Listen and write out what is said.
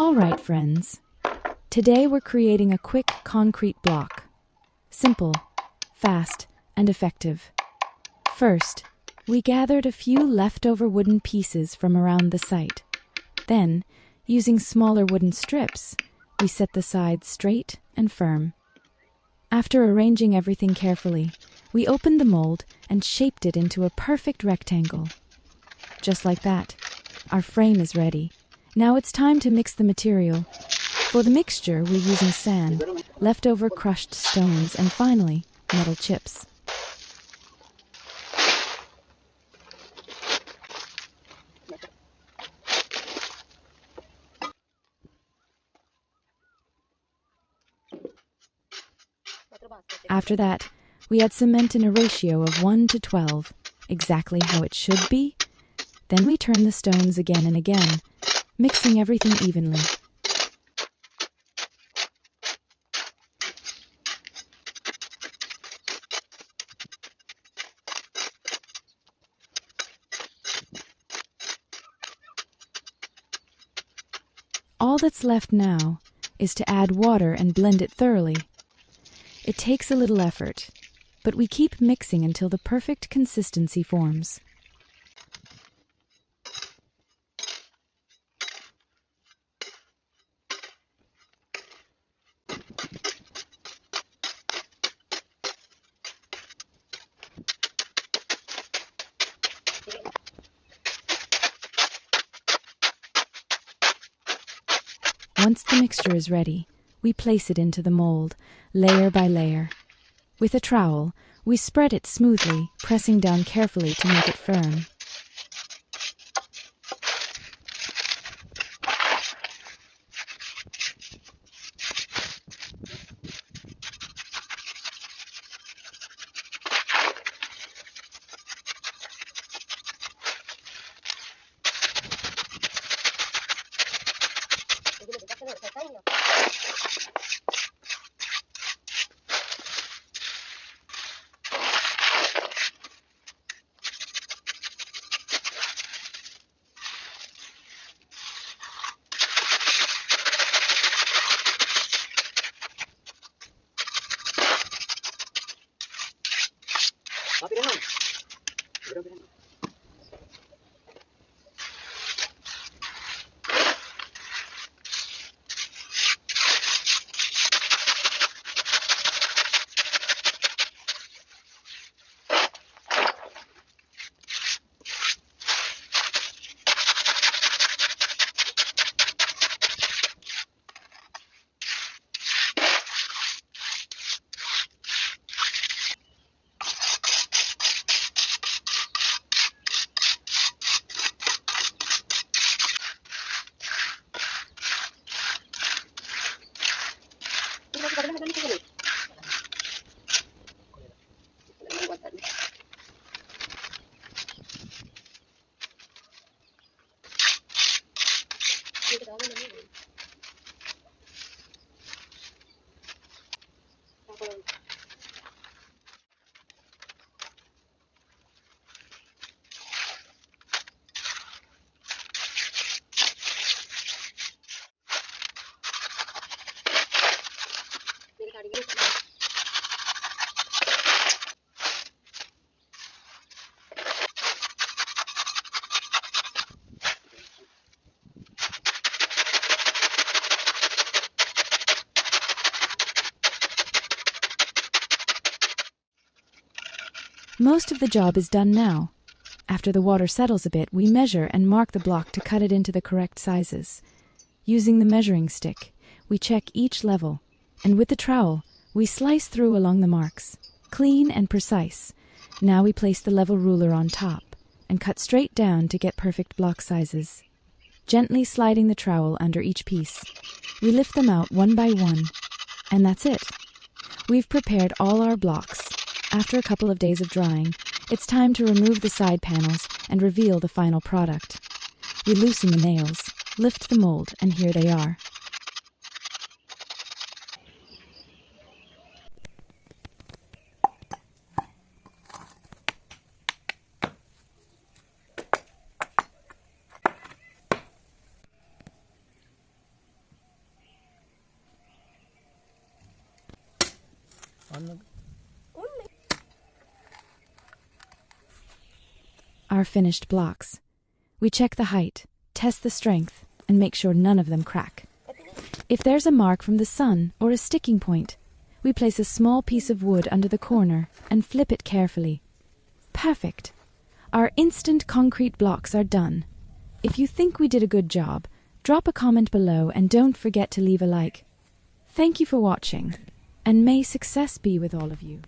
All right, friends. Today we're creating a quick concrete block. Simple, fast, and effective. First, we gathered a few leftover wooden pieces from around the site. Then, using smaller wooden strips, we set the sides straight and firm. After arranging everything carefully, we opened the mold and shaped it into a perfect rectangle. Just like that, our frame is ready. Now it's time to mix the material. For the mixture, we're using sand, leftover crushed stones, and finally, metal chips. After that, we add cement in a ratio of 1 to 12, exactly how it should be. Then we turn the stones again and again, mixing everything evenly. All that's left now is to add water and blend it thoroughly. It takes a little effort, but we keep mixing until the perfect consistency forms. Once the mixture is ready, we place it into the mold, layer by layer. With a trowel, we spread it smoothly, pressing down carefully to make it firm. Most of the job is done now. After the water settles a bit, we measure and mark the block to cut it into the correct sizes. Using the measuring stick, we check each level, and with the trowel, we slice through along the marks. Clean and precise. Now we place the level ruler on top and cut straight down to get perfect block sizes. Gently sliding the trowel under each piece, we lift them out one by one, and that's it. We've prepared all our blocks. After a couple of days of drying, it's time to remove the side panels and reveal the final product. We loosen the nails, lift the mold, and here they are. Our finished blocks. We check the height, test the strength, and make sure none of them crack. If there's a mark from the sun or a sticking point, we place a small piece of wood under the corner and flip it carefully. Perfect! Our instant concrete blocks are done. If you think we did a good job, drop a comment below and don't forget to leave a like. Thank you for watching, and may success be with all of you.